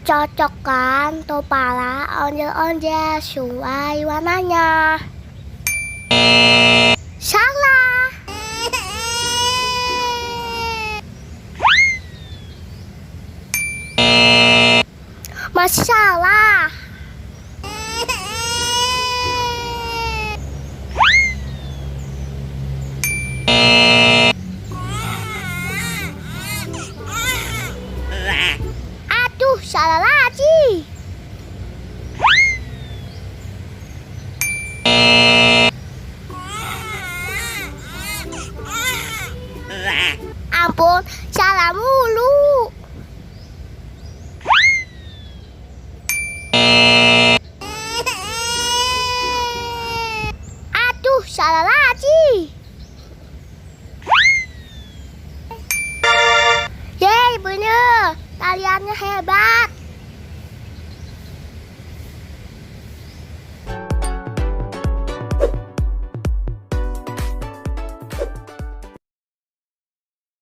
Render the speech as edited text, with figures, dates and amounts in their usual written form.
Cocok kan Topala onjel-onjel sesuai warnanya? Salah. Masih salah. Aduh, salah lagi. Ampun, salah mulu. Aduh, salah lagi. Yeay, bener. Kaliannya hebat.